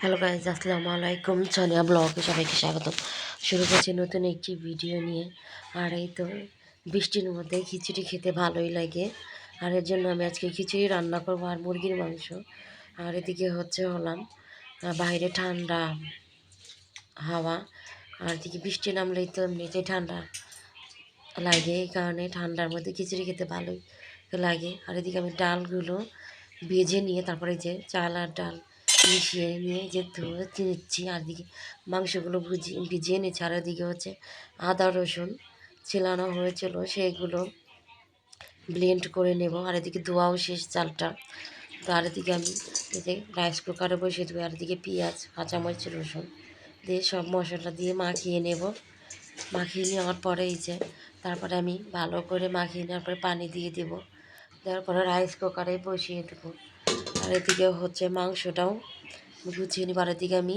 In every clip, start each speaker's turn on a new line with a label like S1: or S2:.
S1: Hello guys, আসসালামু আলাইকুম। সোনিয়া ব্লগে সবাইকে স্বাগত। শুরু করছি নতুন একটি ভিডিও নিয়ে। আর এই তো বৃষ্টির মধ্যে খিচুড়ি খেতে ভালোই লাগে। আর এর জন্য আমি আজকে খিচুড়ি রান্না করবো আর মুরগির মাংস। আর এদিকে হলাম বাইরে ঠান্ডা হাওয়া। আর এদিকে বৃষ্টি নামলেই তো এমনিতেই ঠান্ডা লাগে, এই কারণে ঠান্ডার মধ্যে খিচুড়ি খেতে ভালোই লাগে। আর এদিকে আমি ডালগুলো ভেজে নিয়ে তারপরে যে চাল আর ডাল মিশিয়ে নিয়ে যে ধুয়ে নিচ্ছি। আর দিকে মাংসগুলো ভিজিয়ে নিচ্ছি। আর ওদিকে আদা রসুন ছিলানো হয়েছিল, সেগুলো ব্লেন্ড করে নেব। আর এদিকে ধোয়াও শেষ চালটা। তো আর এদিকে আমি রাইস কুকারে বসিয়ে দেবো। আর এদিকে পেঁয়াজ কাঁচামরিচ রসুন দিয়ে সব মশলা দিয়ে মাখিয়ে নেব। মাখিয়ে নেওয়ার পরে তারপরে আমি ভালো করে মাখিয়ে নেওয়ার পরে পানি দিয়ে দেব। দেওয়ার পরে রাইস কুকারে বসিয়ে দেবো। আর এদিকে মাংসটাও গুছিয়ে নিব। আর এদিকে আমি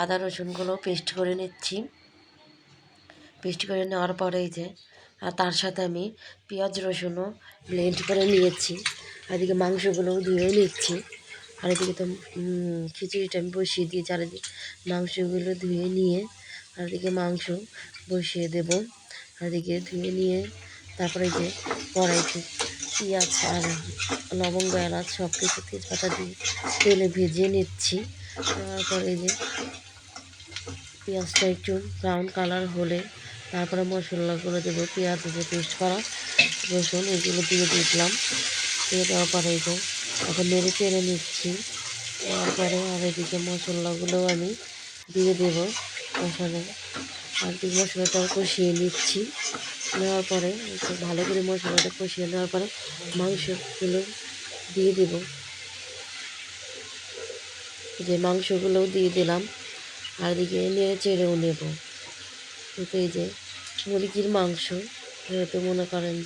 S1: আদা রসুনগুলো পেস্ট করে নিচ্ছি। পেস্ট করে নেওয়ার পরে আর তার সাথে আমি পেঁয়াজ রসুনও ব্লেন্ড করে নিয়েছি। আর এদিকে মাংসগুলোও ধুয়ে নিচ্ছি। আর এদিকে তো খিচুড়িটা আমি বসিয়ে দিয়েছি। আর এদিকে মাংসগুলো ধুয়ে নিয়ে আর এদিকে মাংস বসিয়ে দেব। আর এদিকে ধুয়ে নিয়ে তারপরে কড়াইতে পেঁয়াজ আর লবঙ্গ এলাচ সব কিছু তেজপাতা দিয়ে তেলে ভেজে নিচ্ছি। তারপরে পেঁয়াজটা একটু ব্রাউন কালার হলে তারপরে মশলাগুলো দেবো। পেঁয়াজ পেস্ট করা রসুন এগুলো দিয়ে দিলাম। দিয়ে দেওয়ার পরে এখন নেড়ে চেড়ে নিচ্ছি। তারপরে আর এদিকে মশলাগুলোও আমি দিয়ে দেবো মশলা। আর কি মশলাটাও কষিয়ে নিচ্ছি। নেওয়ার পরে একটু ভালো করে মশলাটা কষিয়ে নেওয়ার পরে মাংসগুলো দিয়ে দেব। মাংসগুলোও দিয়ে দিলাম। আর এদিকে নেড়ে চেড়েও নেব। কিন্তু মুরগির মাংস যেহেতু মনে করেন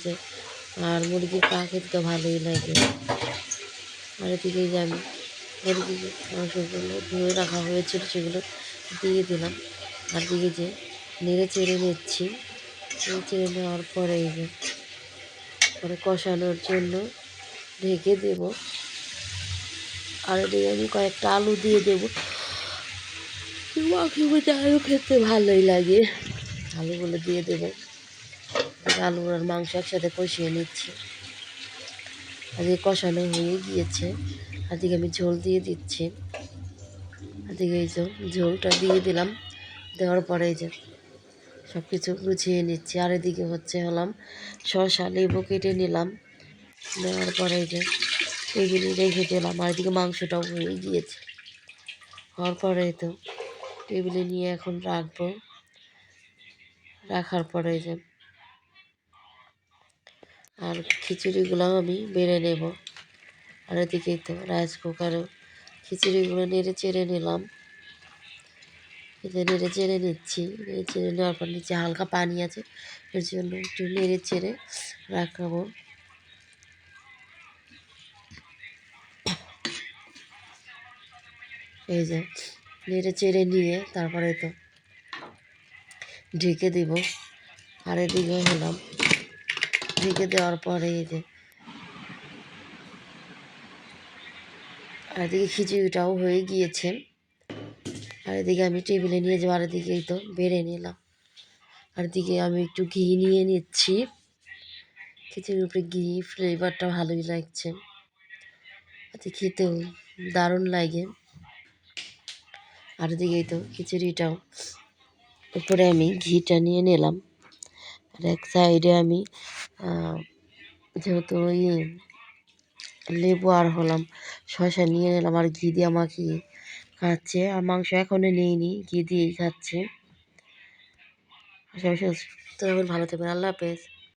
S1: আর মুরগির পা খেতে তো ভালোই লাগে। আর এদিকে আমি মুরগির মাংসগুলো ধুয়ে রাখা হয়েছিল সেগুলো দিয়ে দিলাম। আর দিকে নেড়ে চেড়ে নিচ্ছি। নেড়ে চেড়ে নেওয়ার পরে পরে কষানোর জন্য ঢেকে দেব। আর এদিকে আমি কয়েকটা আলু দিয়ে দেবো। আলু খেতে ভালোই লাগে, আলুগুলো দিয়ে দেবো। আলু আর মাংস একসাথে কষিয়ে নিচ্ছি। আজকে কষানো হয়ে গিয়েছে। আজকে আমি ঝোল দিয়ে দিচ্ছি। আজকে ঝোলটা দিয়ে দিলাম। দেওয়ার পরে সব কিছু গুছিয়ে নিচ্ছি। আর এদিকে শসা লেবু কেটে নিলাম। নেওয়ার পরে টেবিলে রেখে দিলাম। আর এদিকে মাংসটাও হয়ে গিয়েছে। হওয়ার পরে টেবিলে নিয়ে এখন রাখবো। রাখার পরে আর খিচুড়িগুলো আমি বেড়ে নেব। আর এদিকে রাইস কুকারেও খিচুড়িগুলো নেড়ে চেড়ে নিলাম। নেড়ে চেড়ে নিচ্ছি। নেড়ে চেড়ে নেওয়ার পর নিচে হালকা পানি আছে, এর জন্য একটু নেড়ে চেড়ে রাখাবো। নেড়ে চেড়ে নিয়ে তারপরে ঢেকে দেব। আর এদিকে ঢেকে দেওয়ার পরে আর এদিকে খিচুড়িটাও হয়ে গিয়েছে। আর এদিকে আমি টেবিলে নিয়ে যাবো। আর এদিকে বেড়ে নিলাম। আর এদিকে আমি একটু ঘি নিয়ে নিচ্ছি। খিচুড়ির উপরে ঘি ফ্লেভারটা ভালোই লাগছে, এতে খেতেও দারুণ লাগে। আর এদিকে খিচুড়িটাও উপরে আমি ঘিটা নিয়ে নিলাম। আর এক সাইডে আমি যেহেতু লেবু আর শসা নিয়ে নিলাম। আর ঘি দিয়ে মাখিয়ে খাচ্ছে। আর মাংস এখনও নিইনি, ঘি দিয়েই খাচ্ছে। সবাই সুস্থ থাকবেন, ভালো থাকবেন। আল্লাহ হাফেজ।